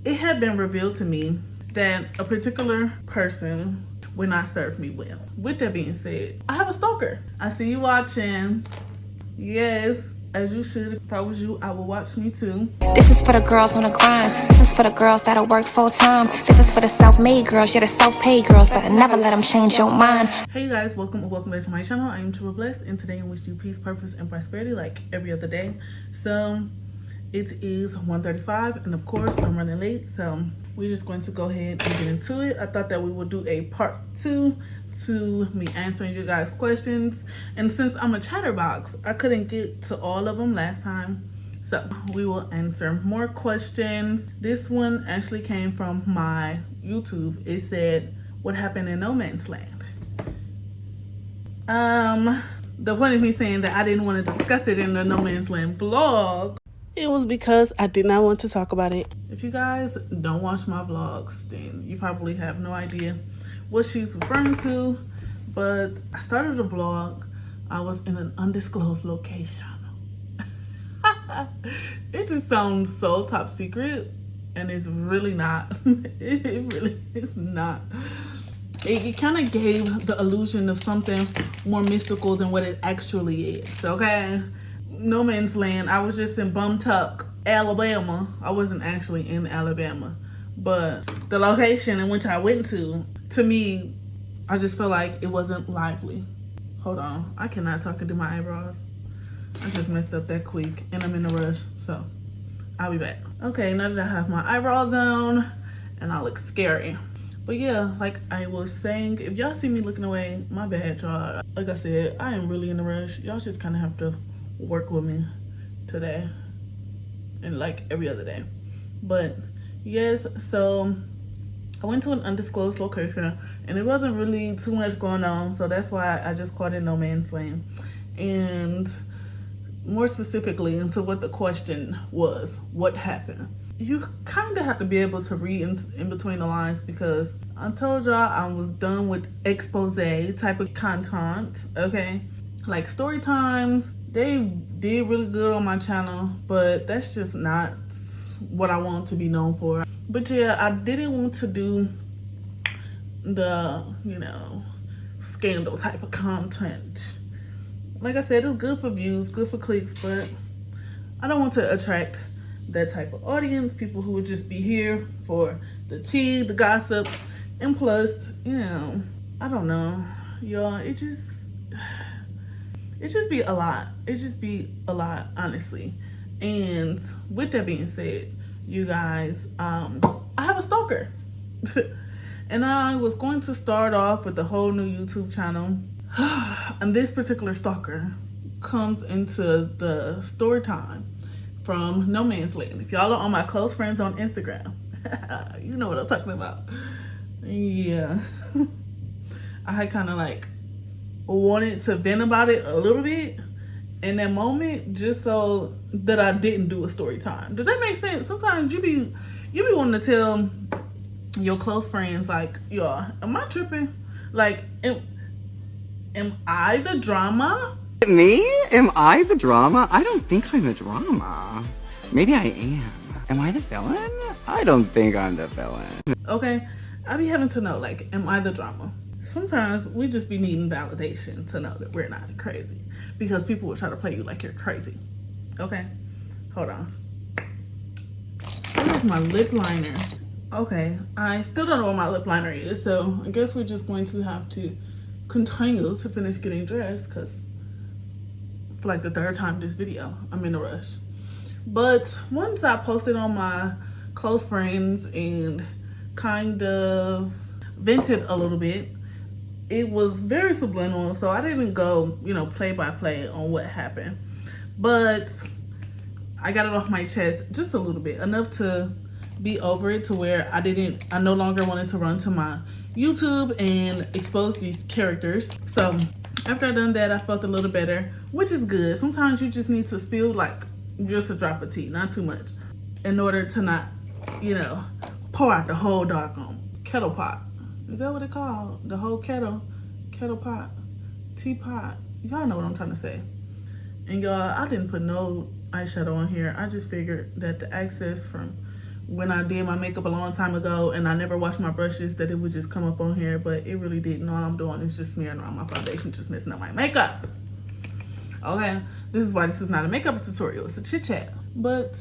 it had been revealed to me that a particular person would not serve me well. With that being said, I have a stalker. I see you watching. Yes, as you should. If I was you, I would watch me too. This is for the girls on the grind. This is for the girls that'll work full time. This is for the self-made girls. You're the self-paid girls, but I never let them change your mind. Hey you guys, welcome back to my channel. I am Truly Blessed, and today I wish you peace, purpose, and prosperity like every other day. So it is 1:35, and of course I'm running late, so we're just going to go ahead and get into it. I thought that we would do a part 2 to me answering you guys' questions, and since I'm a chatterbox, I couldn't get to all of them last time, so we will answer more questions. This one actually came from my YouTube. It said, what happened in no man's land? The point of me saying that I didn't want to discuss it in the No Man's Land vlog, it was because I did not want to talk about it. If you guys don't watch my vlogs, then you probably have no idea what she's referring to. But I started a vlog. I was in an undisclosed location. It just sounds so top secret, and it's really not. It really is not. It kind of gave the illusion of something more mystical than what it actually is, okay? No man's land. I was just in Bumtuck, Alabama. I wasn't actually in Alabama, but the location in which I went to me, I just feel like it wasn't lively. Hold on, I cannot talk and do my eyebrows. I just messed up that quick, and I'm in a rush, so I'll be back. Okay, now that I have my eyebrows on, and I look scary. But yeah, like I was saying, if y'all see me looking away, my bad, y'all. Like I said, I am really in a rush. Y'all just kind of have to work with me today and like every other day. But yes, so I went to an undisclosed location, and it wasn't really too much going on, so that's why I just called it No Man's Land. And more specifically into what the question was, what happened? You kind of have to be able to read in between the lines, because I told y'all I was done with expose type of content, okay? Like story times, they did really good on my channel, but that's just not what I want to be known for. But yeah, I didn't want to do the, scandal type of content. Like I said, it's good for views, good for clicks, but I don't want to attract that type of audience, people who would just be here for the tea, the gossip, and plus, I don't know, y'all, it just be a lot. It just be a lot, honestly. And with that being said, you guys, I have a stalker. And I was going to start off with a whole new YouTube channel. And this particular stalker comes into the story time from No Man's Land. If y'all are on my close friends on Instagram, you know what I'm talking about. Yeah. I had kind of like wanted to vent about it a little bit in that moment, just so that I didn't do a story time. Does that make sense? Sometimes you be wanting to tell your close friends, like, y'all, am I tripping? Like, am I the drama? Me? Am I the drama? I don't think I'm the drama. Maybe I am. Am I the villain? I don't think I'm the villain. Okay, I be having to know, like, am I the drama? Sometimes we just be needing validation to know that we're not crazy, because people will try to play you like you're crazy. Okay, hold on. Where's my lip liner? Okay, I still don't know what my lip liner is, so I guess we're just going to have to continue to finish getting dressed, because for like the third time this video, I'm in a rush. But once I posted on my close friends and kind of vented a little bit, it was very subliminal, so I didn't go, play by play on what happened. But I got it off my chest just a little bit, enough to be over it, to where I no longer wanted to run to my YouTube and expose these characters. So after I done that, I felt a little better, which is good. Sometimes you just need to spill like just a drop of tea, not too much, in order to not, pour out the whole doggone kettle pot. Is that what it called? The whole kettle pot, teapot. Y'all know what I'm trying to say. And y'all, I didn't put no eyeshadow on here. I just figured that the access from when I did my makeup a long time ago and I never washed my brushes that it would just come up on here, but it really didn't. All I'm doing is just smearing around my foundation, just messing up my makeup. Okay, this is why this is not a makeup tutorial, it's a chit chat. But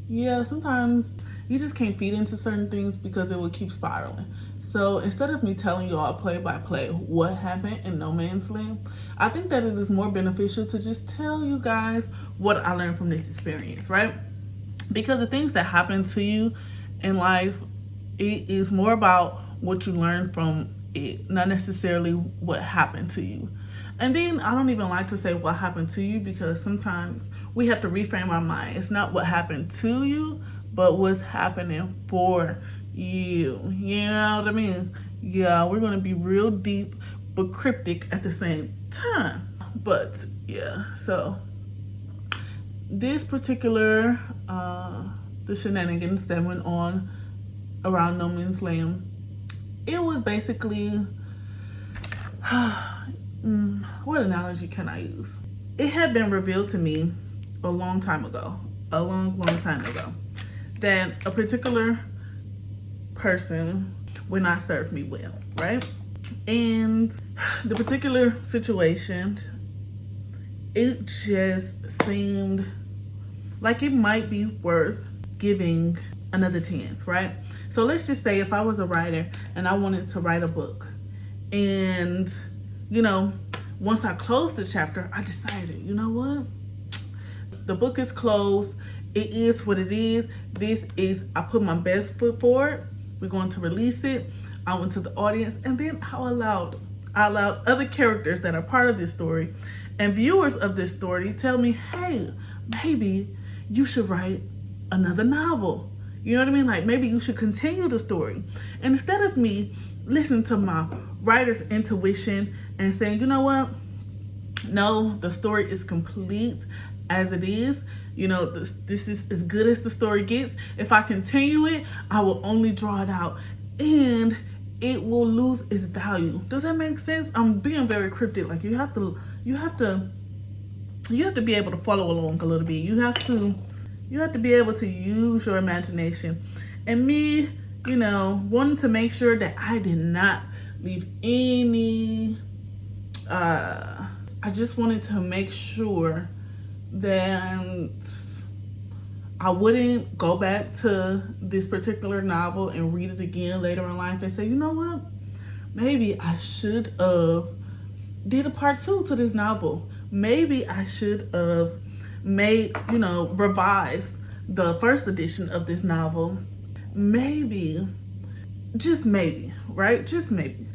yeah, sometimes you just can't feed into certain things because it will keep spiraling. So instead of me telling y'all play by play what happened in No Man's Land, I think that it is more beneficial to just tell you guys what I learned from this experience, right? Because the things that happen to you in life, it is more about what you learn from it, not necessarily what happened to you. And then I don't even like to say what happened to you, because sometimes we have to reframe our mind. It's not what happened to you, but what's happening for you. You know what I mean? Yeah, we're going to be real deep but cryptic at the same time. But yeah, so this particular the shenanigans that went on around No Man's Land, it was basically what analogy can I use? It had been revealed to me a long time ago, that a particular person would not serve me well, right? And the particular situation, it just seemed like it might be worth giving another chance, right? So let's just say if I was a writer and I wanted to write a book, and you know, once I closed the chapter, I decided, you know what? The book is closed. It is what it is. I put my best foot forward. We're going to release it. I went to the audience, and then I allowed other characters that are part of this story and viewers of this story tell me, hey, maybe you should write another novel. You know what I mean? Like, maybe you should continue the story. And instead of me listening to my writer's intuition and saying, you know what? No, the story is complete as it is. You know, this is as good as the story gets. If I continue it, I will only draw it out and it will lose its value. Does that make sense? I'm being very cryptic. Like, you have to be able to follow along a little bit. You have to be able to use your imagination. And me, you know, wanting to make sure that I did not leave any I just wanted to make sure that I wouldn't go back to this particular novel and read it again later in life and say, you know what? Maybe I should have did a part 2 to this novel. Maybe I should have made, you know, revised the first edition of this novel. Maybe, just maybe, right? Just maybe.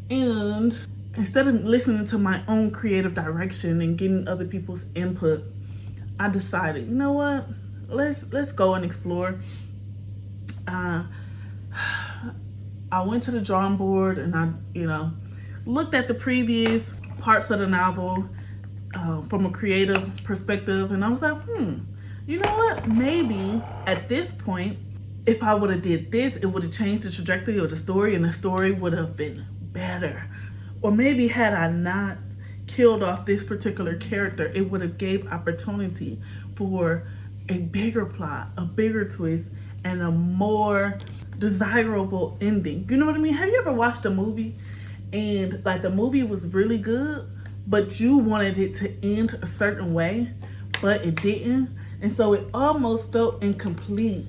And instead of listening to my own creative direction and getting other people's input, I decided, you know what? Let's go and explore. I went to the drawing board and I, you know, looked at the previous parts of the novel from a creative perspective, and I was like, you know what? Maybe at this point, if I would have did this, it would have changed the trajectory of the story, and the story would have been better. Or maybe had I not killed off this particular character, it would have gave opportunity for a bigger plot, a bigger twist, and a more desirable ending. You know what I mean? Have you ever watched a movie and like the movie was really good, but you wanted it to end a certain way, but it didn't? And so it almost felt incomplete.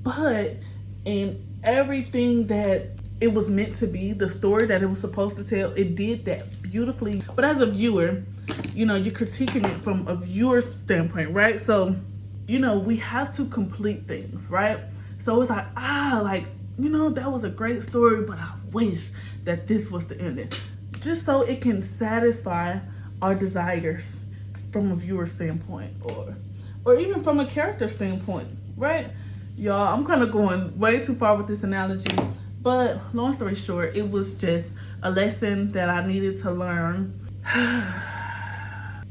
But in everything that it was meant to be, the story that it was supposed to tell, it did that beautifully. But as a viewer, you know, you're critiquing it from a viewer's standpoint, right? So, you know, we have to complete things, right? So it's like, like, you know, that was a great story, but I wish that this was the ending. Just so it can satisfy our desires from a viewer standpoint, or even from a character standpoint, right? Y'all, I'm kind of going way too far with this analogy, but long story short, it was just a lesson that I needed to learn.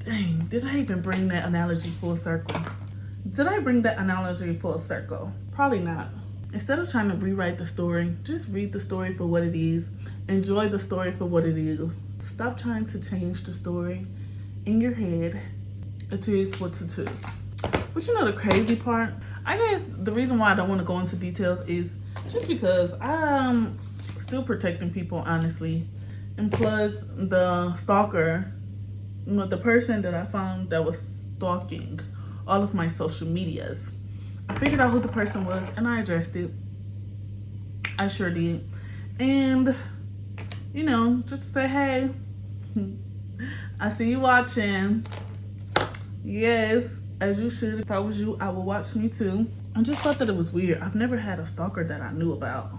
Dang, did I even bring that analogy full circle? Did I bring that analogy full circle? Probably not. Instead of trying to rewrite the story, just read the story for what it is. Enjoy the story for what it is. Stop trying to change the story in your head. It is what it is. But you know the crazy part? I guess the reason why I don't want to go into details is just because I'm still protecting people, honestly. And plus, the stalker, the person that I found that was stalking all of my social medias, I figured out who the person was and I addressed it. I sure did. And, you know, just say, hey, I see you watching. Yes, as you should. If I was you, I would watch me too. I just thought that it was weird. I've never had a stalker that I knew about.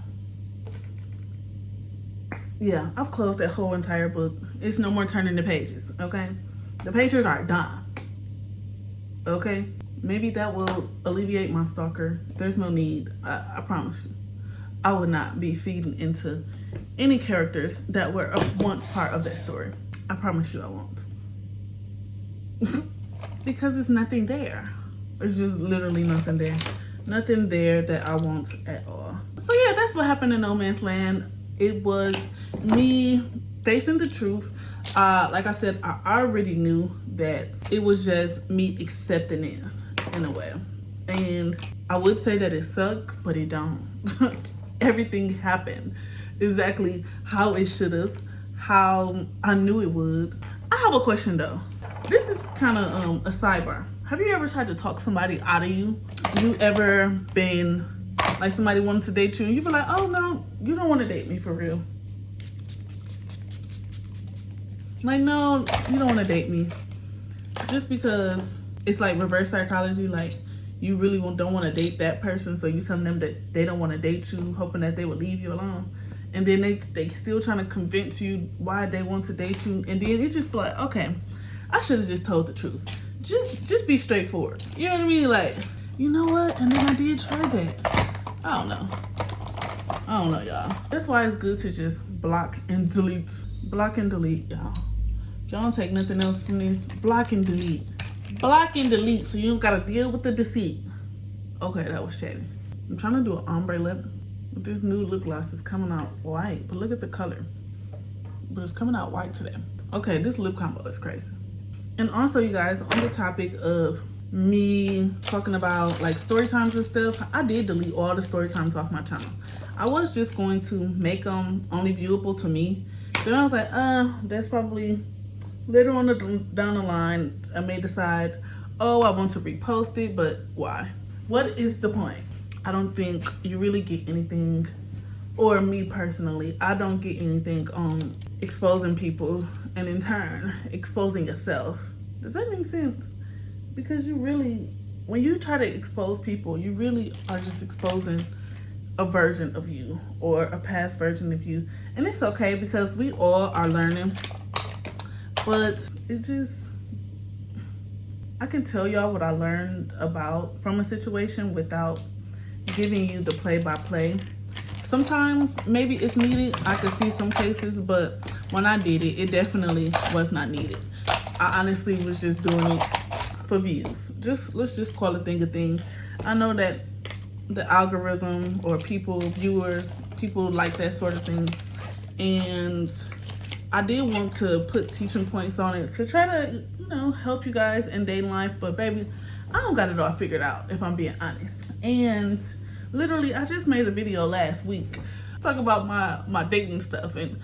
Yeah, I've closed that whole entire book. It's no more turning the pages, okay? The pages are done, okay? Maybe that will alleviate my stalker. There's no need, I promise you. I would not be feeding into any characters that were once part of that story. I promise you I won't. Because it's nothing there. There's just literally nothing there. Nothing there that I want at all. So yeah, that's what happened in No Man's Land. It was me facing the truth. Like I said, I already knew that it was just me accepting it in a way. And I would say that it sucked, but it don't. Everything happened exactly how it should have, how I knew it would. I have a question though. This is kind of a sidebar. Have you ever tried to talk somebody out of you? You ever been like somebody wanted to date you and you be like, oh no, you don't want to date me for real. Like, no, you don't want to date me. Just because it's like reverse psychology. Like, you really don't want to date that person, so you tell them that they don't want to date you, hoping that they will leave you alone. And then they still trying to convince you why they want to date you. And then it's just like, okay, I should have just told the truth. Just be straightforward. You know what I mean? Like, you know what? And then I did try that. I don't know, y'all. That's why it's good to just block and delete. Block and delete, y'all. If y'all don't take nothing else from this, block and delete. Block and delete so you don't gotta deal with the deceit. Okay, that was chatty. I'm trying to do an ombre lip. This new lip gloss is coming out white, but look at the color. But it's coming out white today. Okay, this lip combo is crazy. And also, you guys, on the topic of me talking about like story times and stuff, I did delete all the story times off my channel. I was just going to make them only viewable to me. Then I was like, that's probably later on down the line, I may decide, oh, I want to repost it, but why? What is the point? I don't think you really get anything, or me personally, I don't get anything on exposing people and in turn exposing yourself. Does that make sense? Because you really, when you try to expose people, you really are just exposing a version of you or a past version of you. And it's okay because we all are learning. But it just, I can tell y'all what I learned from a situation without giving you the play-by-play. Sometimes maybe it's needed. I could see some cases, but when I did it, it definitely was not needed. I honestly was just doing it for views. Let's just call a thing a thing. I know that the algorithm or viewers like that sort of thing. And I did want to put teaching points on it to try to, help you guys in dating life. But baby, I don't got it all figured out, if I'm being honest. And literally, I just made a video last week talking about my dating stuff. And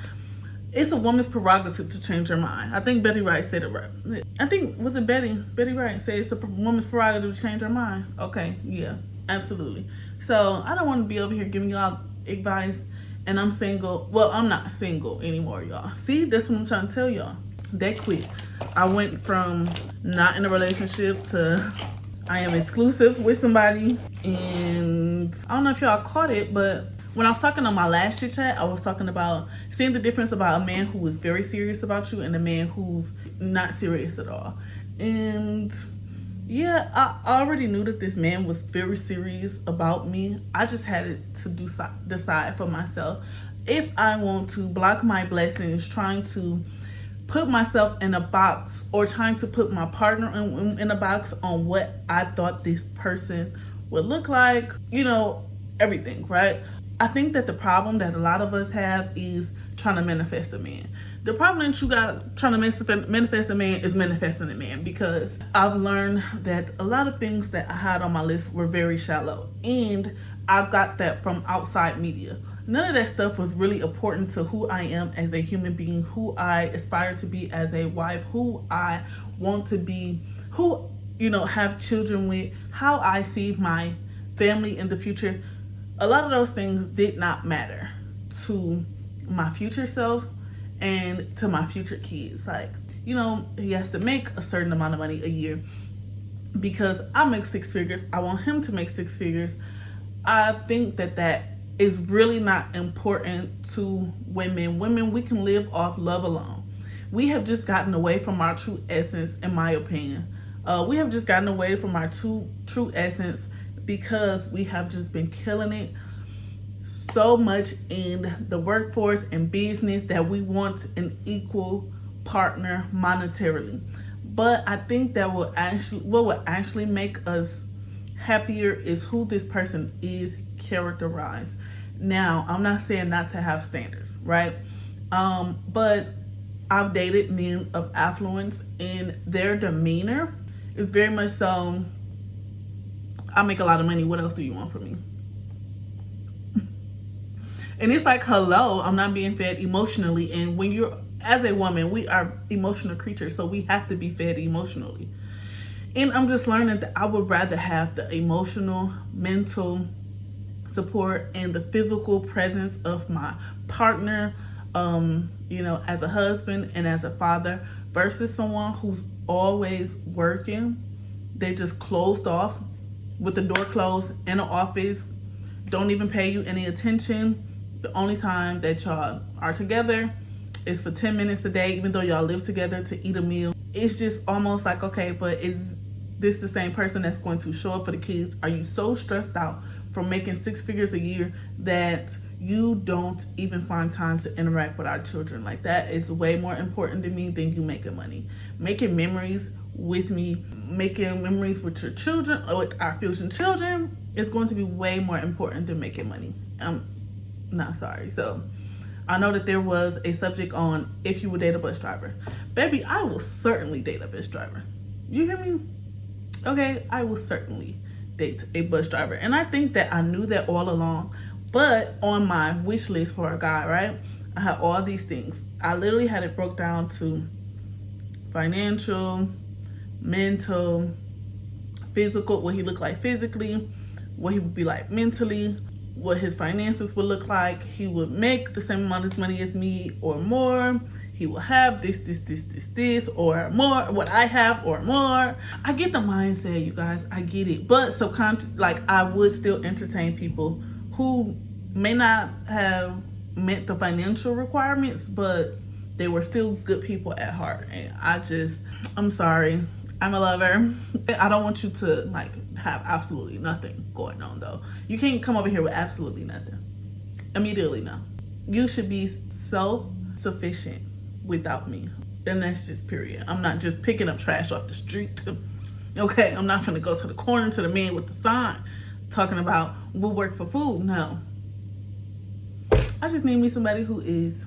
it's a woman's prerogative to change her mind. I think Betty Wright said it right. I think, was it Betty? Betty Wright said it's a woman's prerogative to change her mind. Okay, yeah, absolutely. So I don't want to be over here giving y'all advice. And I'm single. Well, I'm not single anymore, y'all. See, that's what I'm trying to tell y'all. That quick. I went from not in a relationship to I am exclusive with somebody. And I don't know if y'all caught it, but when I was talking on my last chit chat, I was talking about seeing the difference about a man who is very serious about you and a man who's not serious at all. And yeah, I already knew that this man was very serious about me. I just had to decide for myself if I want to block my blessings, trying to put myself in a box or trying to put my partner in a box on what I thought this person would look like, everything, right? I think that the problem that a lot of us have is trying to manifest a man. The problem that you got trying to manifest a man is manifesting a man, because I've learned that a lot of things that I had on my list were very shallow, and I got that from outside media. None of that stuff was really important to who I am as a human being, who I aspire to be as a wife, who I want to be, who, you know, have children with, how I see my family in the future. A lot of those things did not matter to my future self and to my future kids. Like, you know, he has to make a certain amount of money a year because I make 6 figures. I want him to make 6 figures. I think that that is really not important to women. Women, we can live off love alone. We have just gotten away from our true essence, in my opinion. We have just gotten away from our true essence because we have just been killing it so much in the workforce and business that we want an equal partner monetarily. But I think that what will actually make us happier is who this person is characterized. Now, I'm not saying not to have standards, right? But I've dated men of affluence, and their demeanor is very much so, I make a lot of money, what else do you want from me? And it's like, hello, I'm not being fed emotionally. And when you're, as a woman, we are emotional creatures, so we have to be fed emotionally. And I'm just learning that I would rather have the emotional, mental support and the physical presence of my partner, you know, as a husband and as a father, versus someone who's always working. They just closed off with the door closed in the office, don't even pay you any attention. The only time that y'all are together is for 10 minutes a day, even though y'all live together to eat a meal. It's just almost like, okay, but is this the same person that's going to show up for the kids? Are you so stressed out from making 6 figures a year that you don't even find time to interact with our children? Like, that is way more important to me than you making money. Making memories with me, making memories with your children, or with our future children, is going to be way more important than making money. Not sorry. So I know that there was a subject on if you would date a bus driver. Baby, I will certainly date a bus driver. You hear me? Okay, I will certainly date a bus driver. And I think that I knew that all along. But on my wish list for a guy, right, I had all these things. I literally had it broke down to financial, mental, physical, what he looked like physically, what he would be like mentally, what his finances would look like. He would make the same amount of money as me or more. He will have this, or more, what I have or more. I get the mindset, you guys. I get it. But like, I would still entertain people who may not have met the financial requirements, but they were still good people at heart. And I'm sorry. I'm a lover. I don't want you to like have absolutely nothing going on though. You can't come over here with absolutely nothing. Immediately, no. You should be self-sufficient without me. And that's just period. I'm not just picking up trash off the street. Okay, I'm not gonna go to the corner to the man with the sign talking about we'll work for food. No. I just need me somebody who is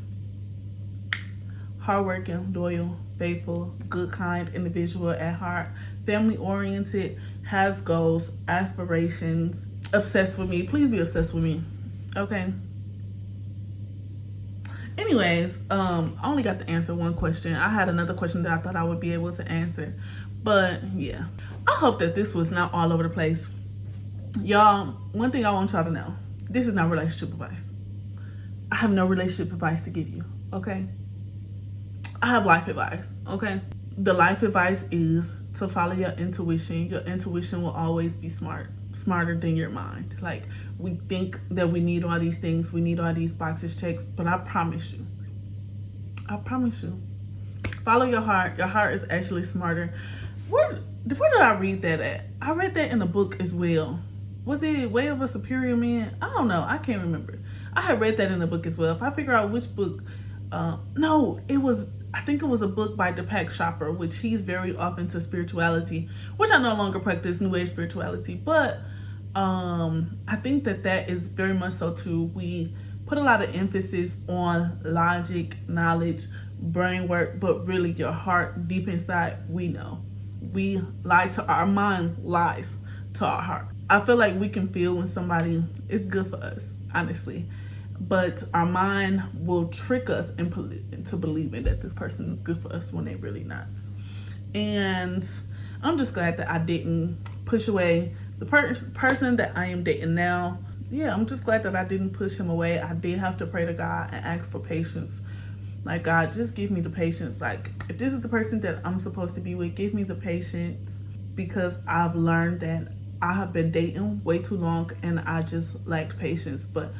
hardworking, loyal, faithful, good, kind individual at heart, family oriented, has goals, aspirations, obsessed with me. Please be obsessed with me. Okay. Anyways, I only got to answer one question. I had another question that I thought I would be able to answer. But yeah. I hope that this was not all over the place. Y'all, one thing I want y'all to know. This is not relationship advice. I have no relationship advice to give you. Okay? I have life advice, okay? The life advice is to follow your intuition. Your intuition will always be smarter than your mind. Like, we think that we need all these things, we need all these boxes checked, but I promise you, follow your heart. Your heart is actually smarter. Where did I read that at? I read that in a book as well. Was it Way of a Superior Man? I don't know. I can't remember. I had read that in a book as well. If I figure out which book, I think it was a book by Deepak Chopra, which he's very off into spirituality, which I no longer practice New Age spirituality. But I think that is very much so too. We put a lot of emphasis on logic, knowledge, brain work, but really your heart deep inside, we know. We lie to our mind, lies to our heart. I feel like we can feel when somebody is good for us, honestly. But our mind will trick us into believing that this person is good for us when they really not. And I'm just glad that I didn't push away the person that I am dating now. Yeah, I'm just glad that I didn't push him away. I did have to pray to God and ask for patience. Like, God, just give me the patience. Like, if this is the person that I'm supposed to be with, give me the patience, because I've learned that I have been dating way too long and I just lacked patience. But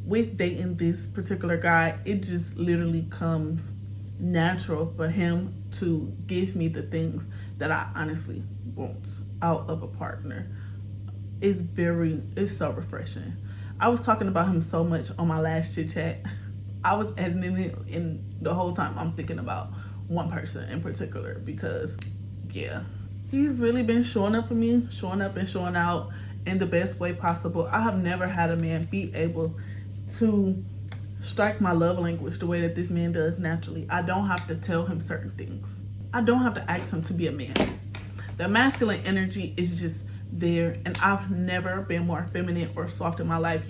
with dating this particular guy, it just literally comes natural for him to give me the things that I honestly want out of a partner. It's so refreshing. I was talking about him so much on my last chit chat. I was editing it, and the whole time I'm thinking about one person in particular, because yeah, he's really been showing up for me, showing up and showing out in the best way possible. I have never had a man be able to strike my love language the way that this man does naturally. I don't have to tell him certain things. I don't have to ask him to be a man. The masculine energy is just there, and I've never been more feminine or soft in my life.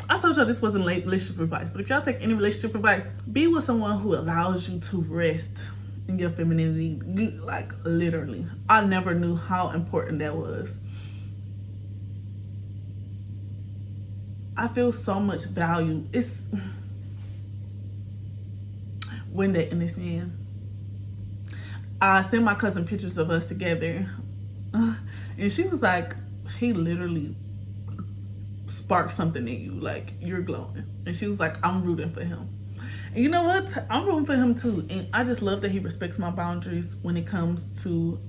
I told y'all this wasn't relationship advice, but if y'all take any relationship advice, be with someone who allows you to rest in your femininity. Like, literally, I never knew how important that was. I feel so much value. It's when dating this man. I sent my cousin pictures of us together, and she was like, he literally sparked something in you, like, you're glowing. And she was like, I'm rooting for him. And you know what? I'm rooting for him too. And I just love that he respects my boundaries when it comes to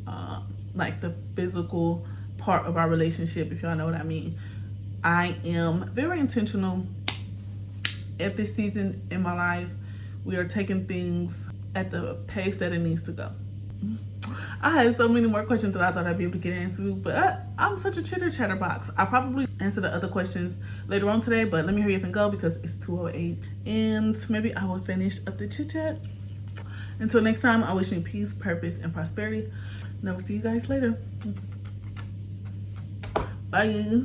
like the physical part of our relationship, if y'all know what I mean. I am very intentional at this season in my life. We are taking things at the pace that it needs to go. I had so many more questions that I thought I'd be able to get into, but I'm such a chitter chatterbox. I'll probably answer the other questions later on today, but let me hurry up and go because it's 2:08, and maybe I will finish up the chit chat. Until next time, I wish you peace, purpose, and prosperity, and I will see you guys later. Bye.